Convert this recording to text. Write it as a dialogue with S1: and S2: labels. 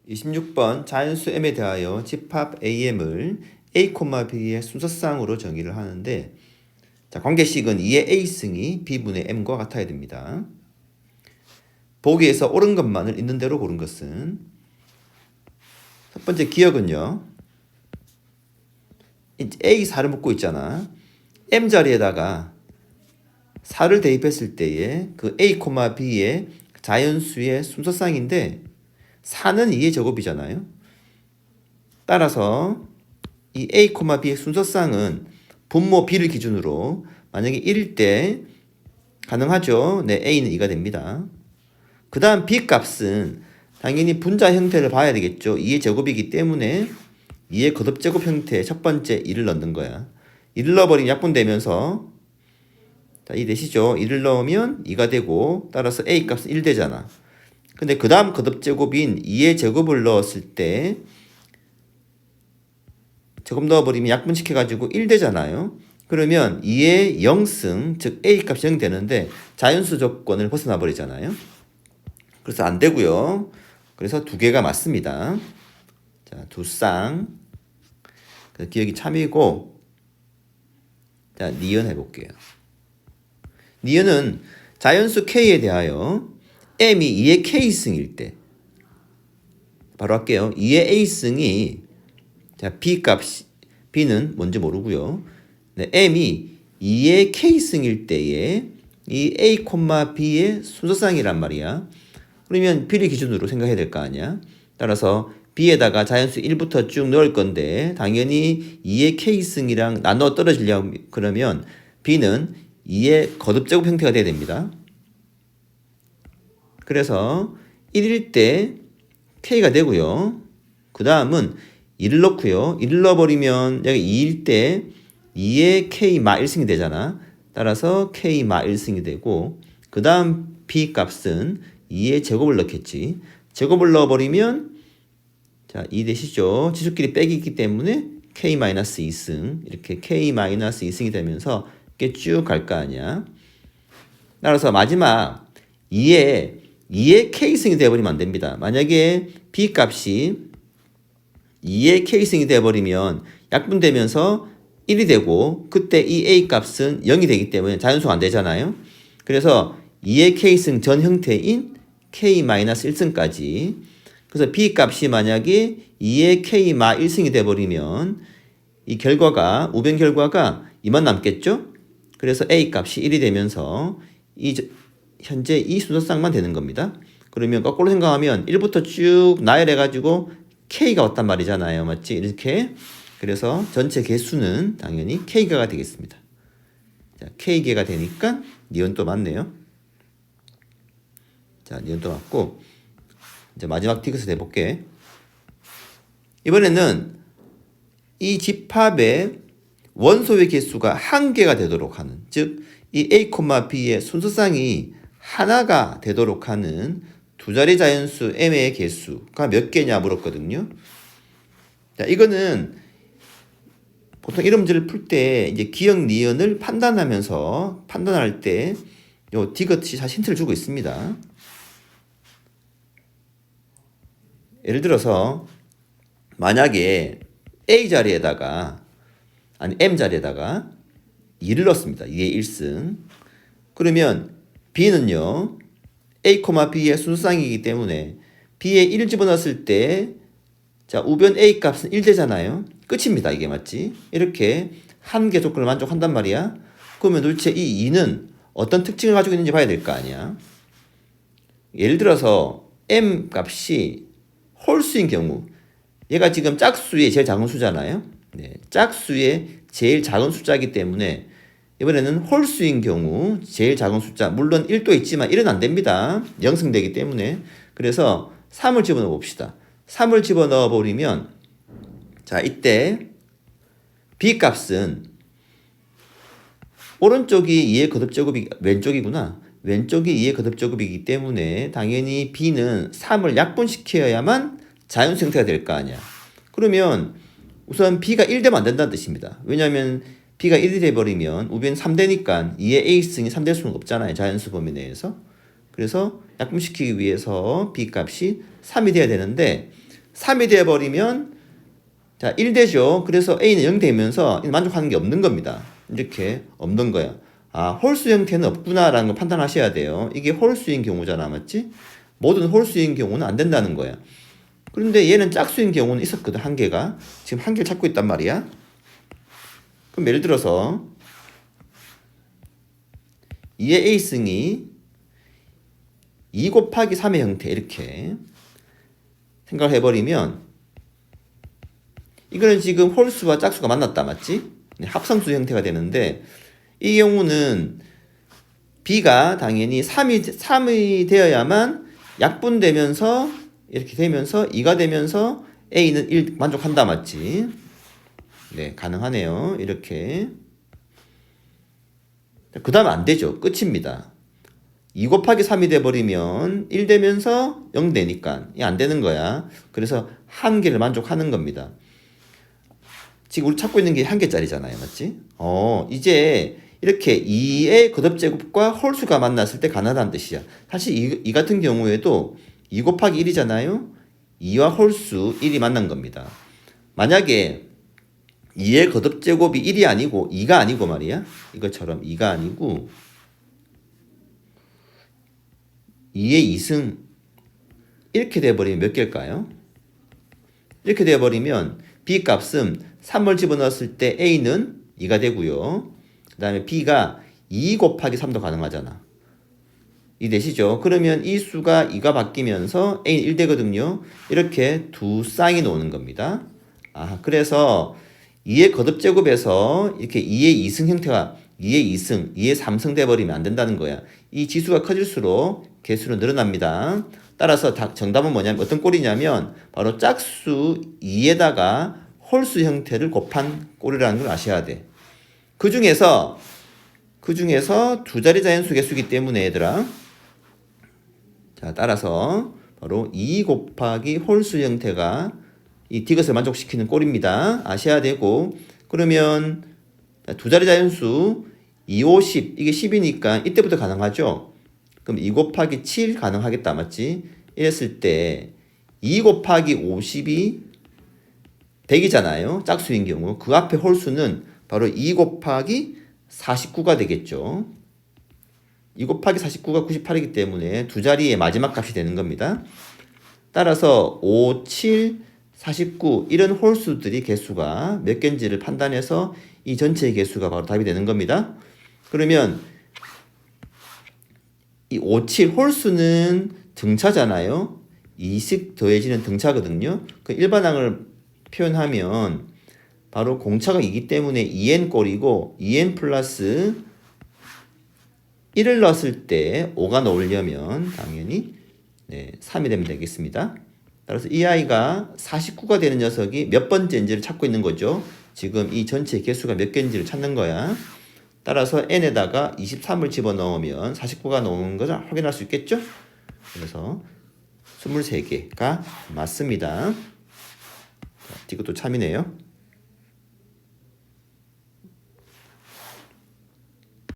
S1: 26번 자연수 m에 대하여 집합 am을 a, b의 순서쌍으로 정의를 하는데, 자, 관계식은 2의 a승이 b분의 m과 같아야 됩니다. 보기에서 옳은 것만을 있는 대로 고른 것은, 첫 번째 기억은요, a 4를 묻고 있잖아. m 자리에다가 4를 대입했을 때에 그 a, b의 자연수의 순서쌍인데 4는 2의 제곱이잖아요. 따라서 이 a, b의 순서쌍은 분모 b를 기준으로 만약에 1일 때 가능하죠. 네, a는 2가 됩니다. 그 다음 b 값은 당연히 분자 형태를 봐야 되겠죠. 2의 제곱이기 때문에 2의 거듭제곱 형태의 첫 번째 2를 넣는 거야. 2를 넣어버리면 약분되면서, 자, 2 되시죠? 2를 넣으면 2가 되고, 따라서 a 값은 1 되잖아. 근데 그 다음 거듭제곱인 2의 제곱을 넣었을 때 제곱 넣어버리면 약분시켜가지고 1 되잖아요. 그러면 2의 0승, 즉 a 값이 0 되는데 자연수 조건을 벗어나 버리잖아요. 그래서 안 되고요. 그래서 두 개가 맞습니다. 자, 두 쌍. 기억이 참이고, 자, 니은 해볼게요. 니은은 자연수 k에 대하여 m이 2의 k승일 때, 바로 할게요. 2의 a승이, 자, b 값이, b는 뭔지 모르고요. 네, m이 2의 k승일 때에 이 a, b의 순서쌍이란 말이야. 그러면 b를 기준으로 생각해야 될 거 아니야. 따라서 b에다가 자연수 1부터 쭉 넣을 건데 당연히 2의 k승이랑 나눠 떨어지려면 그러면 b는 2의 거듭제곱 형태가 돼야 됩니다. 그래서 1일 때 k가 되고요. 그 다음은 1을 넣고요. 1을 넣어버리면 여기 2일 때 2의 k 마 1승이 되잖아. 따라서 k 마 1승이 되고, 그 다음 b 값은 2의 제곱을 넣겠지. 제곱을 넣어버리면, 자, 2 되시죠? 지수끼리 빼기 있기 때문에 k-2승, 이렇게 k-2승이 되면서 이렇게 쭉 갈 거 아니야. 따라서 마지막 2의 k승이 되어버리면 안 됩니다. 만약에 b 값이 2의 k승이 되어버리면 약분되면서 1이 되고, 그때 이 a 값은 0이 되기 때문에 자연수가 안 되잖아요. 그래서 2의 k승 전 형태인 k-1승까지. 그래서 b 값이 만약에 2의 k-1승이 되어버리면 이 결과가, 우변 결과가 2만 남겠죠? 그래서 a 값이 1이 되면서 현재 이 순서쌍만 되는 겁니다. 그러면 거꾸로 생각하면 1부터 쭉 나열해가지고 k가 왔단 말이잖아요. 맞지? 이렇게. 그래서 전체 개수는 당연히 k가 되겠습니다. 자, k개가 되니까 니은도 맞네요. 자, 니은도 맞고, 이제 마지막 티그스 해볼게. 이번에는 이 집합의 원소의 개수가 한 개가 되도록 하는, 즉 이 a, b의 순서쌍이 하나가 되도록 하는 두 자리 자연수 m의 개수가 몇 개냐 물었거든요. 자, 이거는 보통 이런 문제를 풀 때 이제 기억 니은을 판단하면서 판단할 때 요 디귿이 사실 힌트를 주고 있습니다. 예를 들어서 만약에 a 자리에다가, 아니 m 자리에다가 2를 넣습니다. 2의 1승. 그러면 b는요, a, b의 순서쌍이기 때문에 b에 1을 집어넣었을 때, 자, 우변 a 값은 1 되잖아요. 끝입니다. 이게 맞지? 이렇게 한 개 조건을 만족한단 말이야. 그러면 도대체 이 2는 어떤 특징을 가지고 있는지 봐야 될 거 아니야. 예를 들어서 m 값이 홀수인 경우, 얘가 지금 짝수의 제일 작은 수잖아요. 네, 짝수의 제일 작은 숫자이기 때문에 이번에는 홀수인 경우 제일 작은 숫자, 물론 1도 있지만 1은 안 됩니다. 0승되기 때문에. 그래서 3을 집어넣어 봅시다. 3을 집어넣어 버리면, 자, 이때 b 값은 오른쪽이 2의 거듭제곱이, 왼쪽이구나. 왼쪽이 2의 거듭제곱이기 때문에 당연히 b는 3을 약분시켜야만 자연수 형태가 될 거 아니야. 그러면 우선 b가 1 되면 안 된다는 뜻입니다. 왜냐하면 b가 1이 돼버리면 우변 3 되니까 2의 a승이 3 될 수는 없잖아요. 자연수 범위 내에서. 그래서 약분시키기 위해서 b 값이 3이 돼야 되는데, 3이 되어버리면 자, 1 되죠. 그래서 A는 0 되면서 만족하는 게 없는 겁니다. 이렇게 없는 거야. 아, 홀수 형태는 없구나라는 걸 판단하셔야 돼요. 이게 홀수인 경우잖아, 맞지? 모든 홀수인 경우는 안 된다는 거야. 그런데 얘는 짝수인 경우는 있었거든, 한 개가. 지금 한 개를 찾고 있단 말이야. 그럼 예를 들어서 2의 A승이 2 곱하기 3의 형태 이렇게 생각을 해버리면 이거는 지금 홀수와 짝수가 만났다, 맞지? 합성수 형태가 되는데 이 경우는 B가 당연히 3이 되어야만 약분되면서 이렇게 되면서 2가 되면서 A는 1 만족한다, 맞지? 네, 가능하네요. 이렇게. 그 다음 안 되죠. 끝입니다. 2 곱하기 3이 돼버리면 1 되면서 0 되니까 이 안 되는 거야. 그래서 한 개를 만족하는 겁니다. 지금 우리 찾고 있는 게 한 개짜리잖아요, 맞지? 이제 이렇게 2의 거듭제곱과 홀수가 만났을 때 가능하다는 뜻이야. 사실 이 같은 경우에도 2 곱하기 1이잖아요. 2와 홀수 1이 만난 겁니다. 만약에 2의 거듭제곱이 1이 아니고 2가 아니고 말이야. 이것처럼 2가 아니고 2의 2승 이렇게 돼버리면 몇 개일까요? 이렇게 돼버리면 B 값은 3을 집어넣었을 때 A는 2가 되고요. 그 다음에 B가 2 곱하기 3도 가능하잖아. 이해되시죠? 그러면 이 수가 2가 바뀌면서 A는 1 되거든요. 이렇게 두 쌍이 나오는 겁니다. 그래서 2의 거듭제곱에서 이렇게 2의 2승 형태가 2의 2승, 2의 3승 돼버리면 안 된다는 거야. 이 지수가 커질수록 개수는 늘어납니다. 따라서 정답은 뭐냐면 어떤 꼴이냐면 바로 짝수 2에다가 홀수 형태를 곱한 꼴이라는 걸 아셔야 돼. 그 중에서 두 자리 자연수 개수이기 때문에 얘들아. 자, 따라서 바로 2 곱하기 홀수 형태가 이 디귿을 만족시키는 꼴입니다. 아셔야 되고 그러면 두 자리 자연수 2, 5, 10 이게 10이니까 이때부터 가능하죠. 그럼 2 곱하기 7 가능하겠다, 맞지? 이랬을 때 2 곱하기 50이 100이잖아요. 짝수인 경우. 그 앞에 홀수는 바로 2 곱하기 49가 되겠죠. 2 곱하기 49가 98이기 때문에 두 자리의 마지막 값이 되는 겁니다. 따라서 5, 7, 49 이런 홀수들이 개수가 몇 개인지를 판단해서 이 전체의 개수가 바로 답이 되는 겁니다. 그러면 이 5, 7 홀수는 등차잖아요. 2씩 더해지는 등차거든요. 그 일반항을 표현하면 바로 공차가 2기 때문에 2n 꼴이고 2n 플러스 1을 넣었을 때 5가 나오려면 당연히 3이 되면 되겠습니다. 따라서 이 아이가 49가 되는 녀석이 몇 번째인지를 찾고 있는 거죠. 지금 이 전체 개수가 몇 개인지를 찾는 거야. 따라서 n에다가 23을 집어넣으면 49가 나오는 것을 확인할 수 있겠죠. 그래서 23개가 맞습니다. 이것도 참이네요.